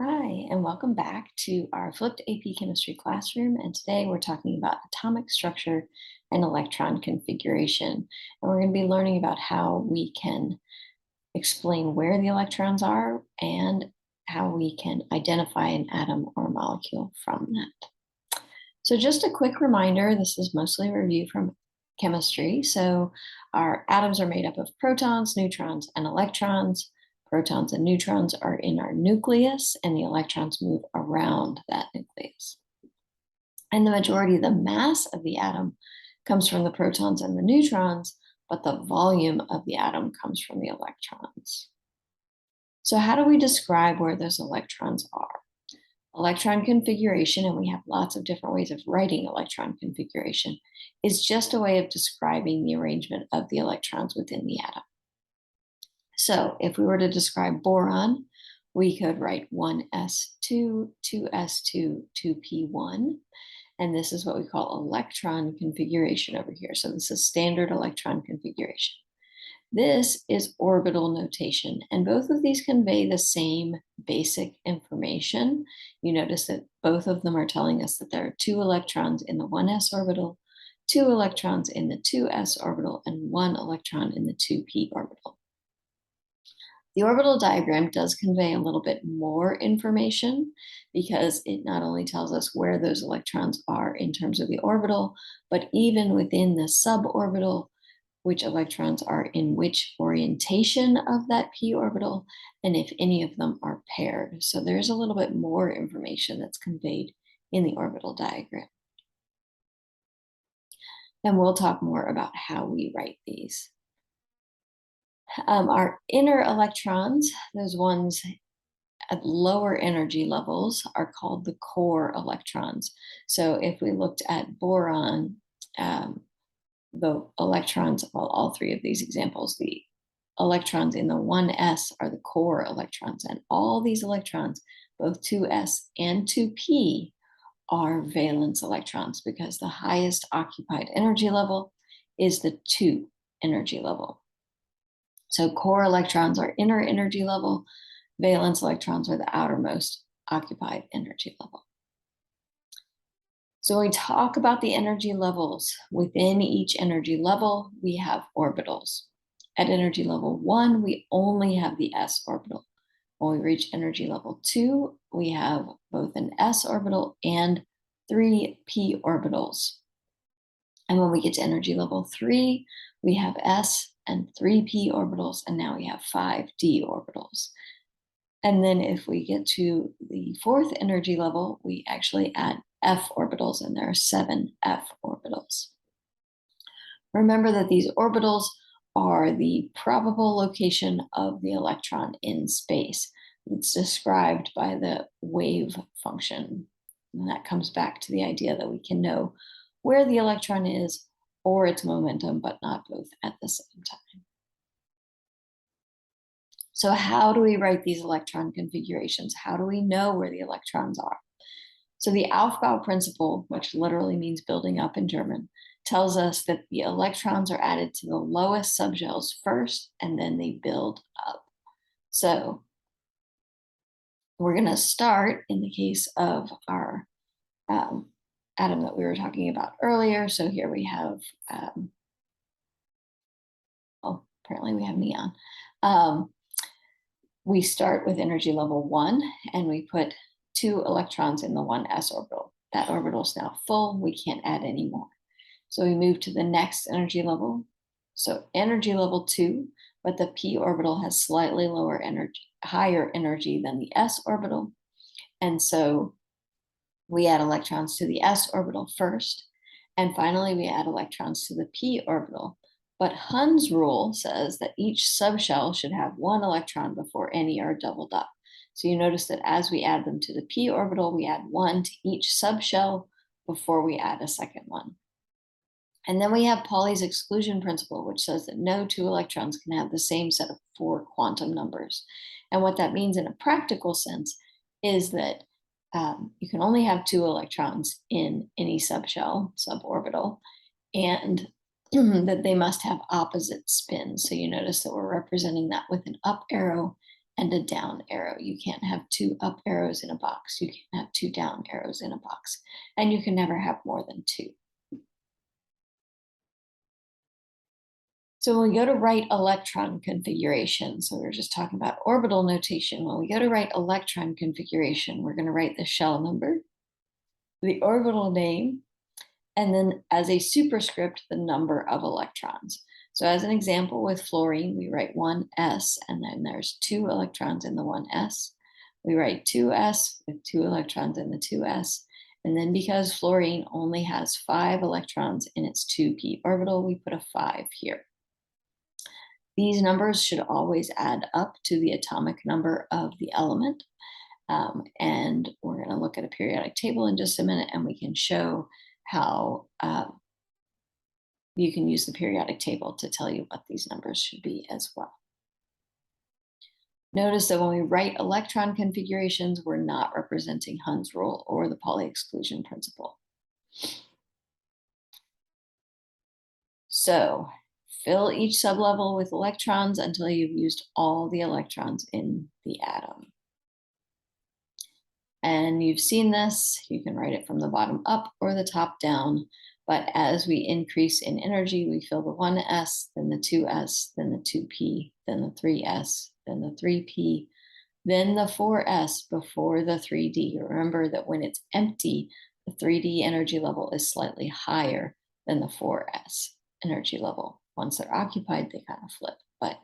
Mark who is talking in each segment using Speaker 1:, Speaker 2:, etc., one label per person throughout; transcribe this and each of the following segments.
Speaker 1: Hi, and welcome back to our flipped AP chemistry classroom. And today we're talking about atomic structure and electron configuration. And we're going to be learning about how we can explain where the electrons are and how we can identify an atom or molecule from that. So, just a quick reminder, this is mostly a review from chemistry. So, our atoms are made up of protons, neutrons, and electrons. Protons and neutrons are in our nucleus, and the electrons move around that nucleus. And the majority of the mass of the atom comes from the protons and the neutrons, but the volume of the atom comes from the electrons. So, how do we describe where those electrons are? Electron configuration, and we have lots of different ways of writing electron configuration, is just a way of describing the arrangement of the electrons within the atom. So if we were to describe boron, we could write 1s2, 2s2, 2p1. And this is what we call electron configuration over here. So this is standard electron configuration. This is orbital notation, and both of these convey the same basic information. You notice that both of them are telling us that there are two electrons in the 1s orbital, two electrons in the 2s orbital, and one electron in the 2p orbital. The orbital diagram does convey a little bit more information because it not only tells us where those electrons are in terms of the orbital, but even within the suborbital, which electrons are in which orientation of that p orbital, and if any of them are paired. So there's a little bit more information that's conveyed in the orbital diagram. And we'll talk more about how we write these. Our inner electrons, those ones at lower energy levels, are called the core electrons. So if we looked at boron, the electrons, well, all three of these examples, the electrons in the 1s are the core electrons, and all these electrons, both 2s and 2p, are valence electrons because the highest occupied energy level is the 2 energy level. So core electrons are inner energy level, valence electrons are the outermost occupied energy level. So when we talk about the energy levels, within each energy level, we have orbitals. At energy level 1, we only have the s orbital. When we reach energy level 2, we have both an s orbital and 3 p orbitals. And when we get to energy level 3, we have s and 3 p orbitals, and now we have 5 d orbitals. And then if we get to the fourth energy level, we actually add f orbitals, and there are 7 f orbitals. Remember that these orbitals are the probable location of the electron in space. It's described by the wave function. And that comes back to the idea that we can know where the electron is or its momentum, but not both at the same time. So how do we write these electron configurations? How do we know where the electrons are? So the Aufbau principle, which literally means building up in German, tells us that the electrons are added to the lowest subshells first, and then they build up. So we're going to start in the case of our atom that we were talking about earlier. So here we have, apparently we have neon. We start with energy level 1, and we put 2 electrons in the 1s orbital. That orbital is now full. We can't add any more. So we move to the next energy level. So energy level 2, but the p orbital has slightly lower energy, higher energy than the s orbital. And so we add electrons to the s orbital first. And finally, we add electrons to the p orbital. But Hund's rule says that each subshell should have 1 electron before any are doubled up. So you notice that as we add them to the p orbital, we add 1 to each subshell before we add a second one. And then we have Pauli's exclusion principle, which says that no 2 electrons can have the same set of 4 quantum numbers. And what that means in a practical sense is that you can only have 2 electrons in any subshell, suborbital, and that they must have opposite spins. So you notice that we're representing that with an up arrow and a down arrow. You can't have two up arrows in a box. You can't have two down arrows in a box. And you can never have more than two. So when we go to write electron configuration, so we we're just talking about orbital notation. When we go to write electron configuration, we're going to write the shell number, the orbital name, and then as a superscript, the number of electrons. So as an example, with fluorine, we write 1s, and then there's 2 electrons in the 1s. We write 2s with 2 electrons in the 2s. And then because fluorine only has 5 electrons in its 2p orbital, we put a 5 here. These numbers should always add up to the atomic number of the element. And we're going to look at a periodic table in just a minute, and we can show how you can use the periodic table to tell you what these numbers should be as well. Notice that when we write electron configurations, we're not representing Hund's rule or the Pauli exclusion principle. So fill each sublevel with electrons until you've used all the electrons in the atom. And you've seen this, you can write it from the bottom up or the top down. But as we increase in energy, we fill the 1s, then the 2s, then the 2p, then the 3s, then the 3p, then the 4s before the 3d. Remember that when it's empty, the 3d energy level is slightly higher than the 4s energy level. Once they're occupied, they kind of flip. But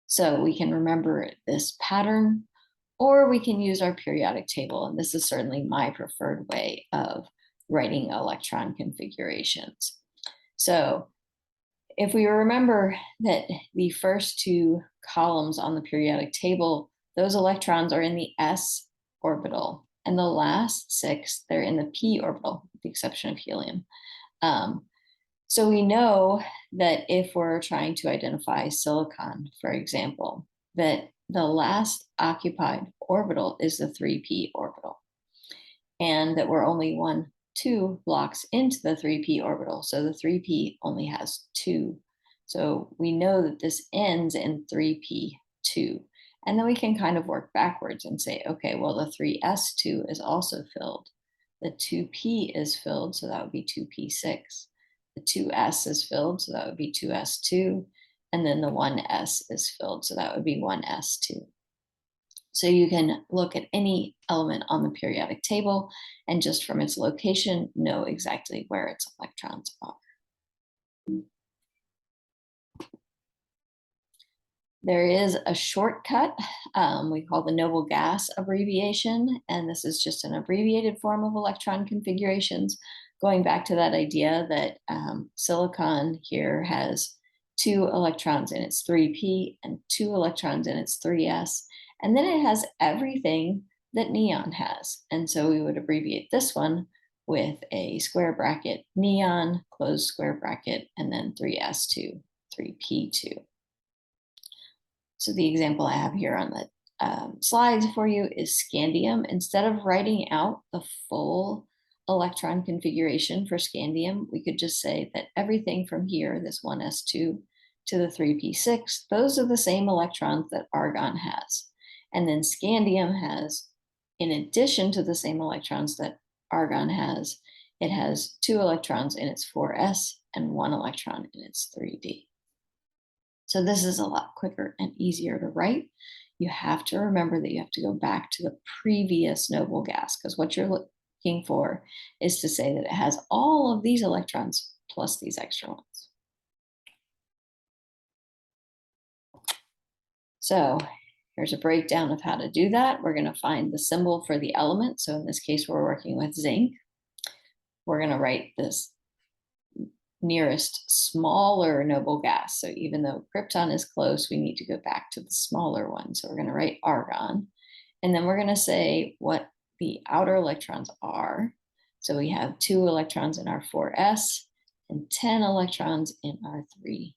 Speaker 1: so we can remember this pattern, or we can use our periodic table. And this is certainly my preferred way of writing electron configurations. So if we remember that the first 2 columns on the periodic table, those electrons are in the s orbital, and the last 6, they're in the p orbital, with the exception of helium. So we know that if we're trying to identify silicon, for example, that the last occupied orbital is the 3p orbital, and that we're only 2 blocks into the 3p orbital. So the 3p only has 2. So we know that this ends in 3p2. And then we can kind of work backwards and say, okay, well, the 3s2 is also filled. The 2p is filled, so that would be 2p6. The 2s is filled, so that would be 2s2. And then the 1s is filled, so that would be 1s2. So you can look at any element on the periodic table and just from its location, know exactly where its electrons are. There is a shortcut we call the noble gas abbreviation, and this is just an abbreviated form of electron configurations, going back to that idea that silicon here has 2 electrons in its 3p and 2 electrons in its 3s. And then it has everything that neon has. And so we would abbreviate this one with a square bracket neon, closed square bracket, and then 3s2, 3p2. So the example I have here on the slides for you is scandium. Instead of writing out the full electron configuration for scandium, we could just say that everything from here, this 1s2 to the 3p6, those are the same electrons that argon has. And then scandium has, in addition to the same electrons that argon has, it has 2 electrons in its 4s and 1 electron in its 3d. So this is a lot quicker and easier to write. You have to remember that you have to go back to the previous noble gas, because what you're looking for is to say that it has all of these electrons plus these extra ones. So here's a breakdown of how to do that. We're going to find the symbol for the element. So in this case, we're working with zinc. We're going to write this nearest smaller noble gas. So even though krypton is close, we need to go back to the smaller one. So we're going to write argon. And then we're going to say what the outer electrons are. So we have 2 electrons in our 4s and 10 electrons in our 3d.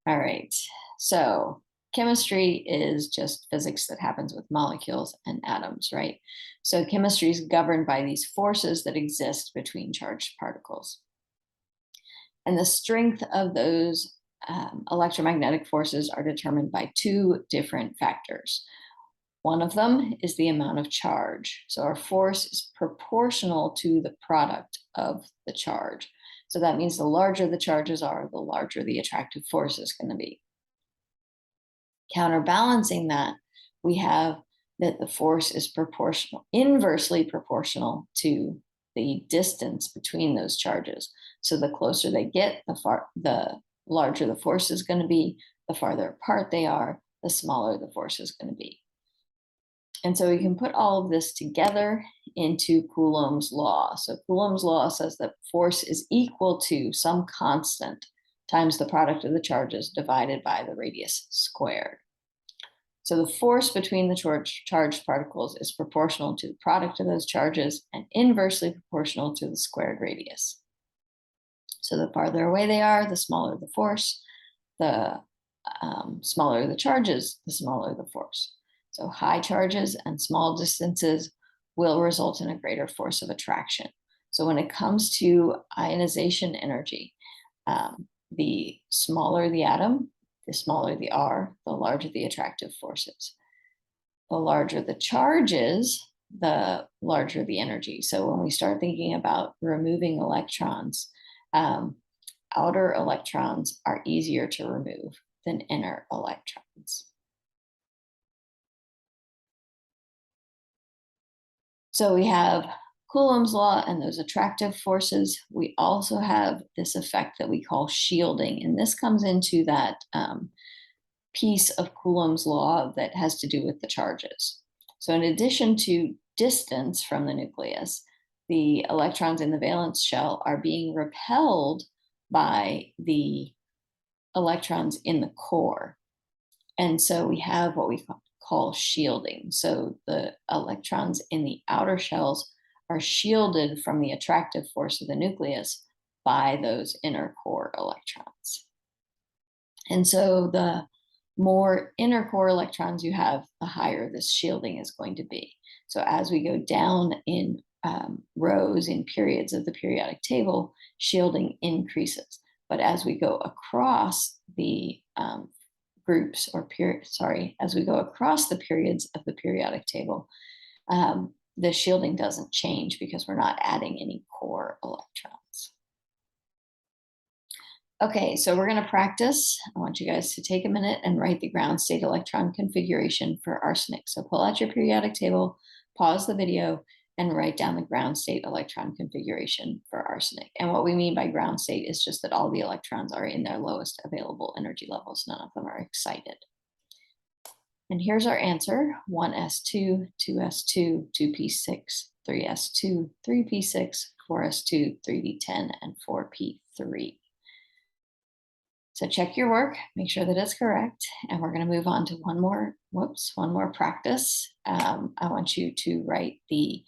Speaker 1: All right, so chemistry is just physics that happens with molecules and atoms, right? So chemistry is governed by these forces that exist between charged particles. And the strength of those electromagnetic forces are determined by two different factors. One of them is the amount of charge. So our force is proportional to the product of the charge. So that means the larger the charges are, the larger the attractive force is going to be. Counterbalancing that, we have that the force is proportional, inversely proportional to the distance between those charges. So the closer they get, the larger the force is going to be. The farther apart they are, the smaller the force is going to be. And so we can put all of this together into Coulomb's law. So Coulomb's law says that force is equal to some constant times the product of the charges divided by the radius squared. So the force between the charged particles is proportional to the product of those charges and inversely proportional to the squared radius. So the farther away they are, the smaller the force. The smaller the charges, the smaller the force. So high charges and small distances will result in a greater force of attraction. So when it comes to ionization energy, the smaller the atom, the smaller the R, the larger the attractive forces. The larger the charges, the larger the energy. So when we start thinking about removing electrons, outer electrons are easier to remove than inner electrons. So we have Coulomb's law and those attractive forces. We also have this effect that we call shielding, and this comes into that piece of Coulomb's law that has to do with the charges. So in addition to distance from the nucleus, the electrons in the valence shell are being repelled by the electrons in the core. And so we have what we call shielding. So the electrons in the outer shells are shielded from the attractive force of the nucleus by those inner core electrons. And so the more inner core electrons you have, the higher this shielding is going to be. So as we go down in rows, in periods of the periodic table, shielding increases. But as we go across the groups or as we go across the periods of the periodic table, the shielding doesn't change because we're not adding any core electrons. Okay, so we're going to practice. I want you guys to take a minute and write the ground state electron configuration for arsenic. So pull out your periodic table, pause the video, and write down the ground state electron configuration for arsenic. And what we mean by ground state is just that all the electrons are in their lowest available energy levels. None of them are excited. And here's our answer: 1s2, 2s2, 2p6, 3s2, 3p6, 4s2, 3d10, and 4p3. So check your work, make sure that it's correct. And we're going to move on to one more practice. I want you to write the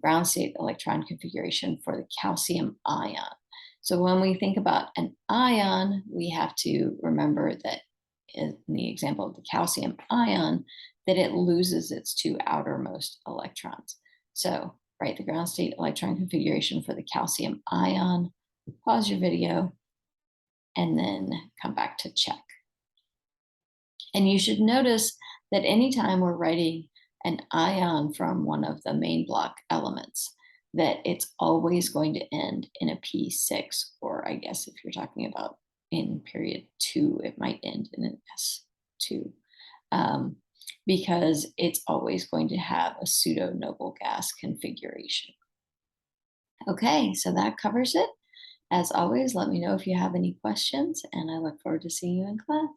Speaker 1: ground state electron configuration for the calcium ion. So when we think about an ion, we have to remember that in the example of the calcium ion, that it loses its two outermost electrons. So write the ground state electron configuration for the calcium ion, pause your video, and then come back to check. And you should notice that anytime we're writing an ion from one of the main block elements, that it's always going to end in a P6, or I guess if you're talking about in period 2, it might end in an S2, because it's always going to have a pseudo noble gas configuration. Okay, so that covers it. As always, let me know if you have any questions, and I look forward to seeing you in class.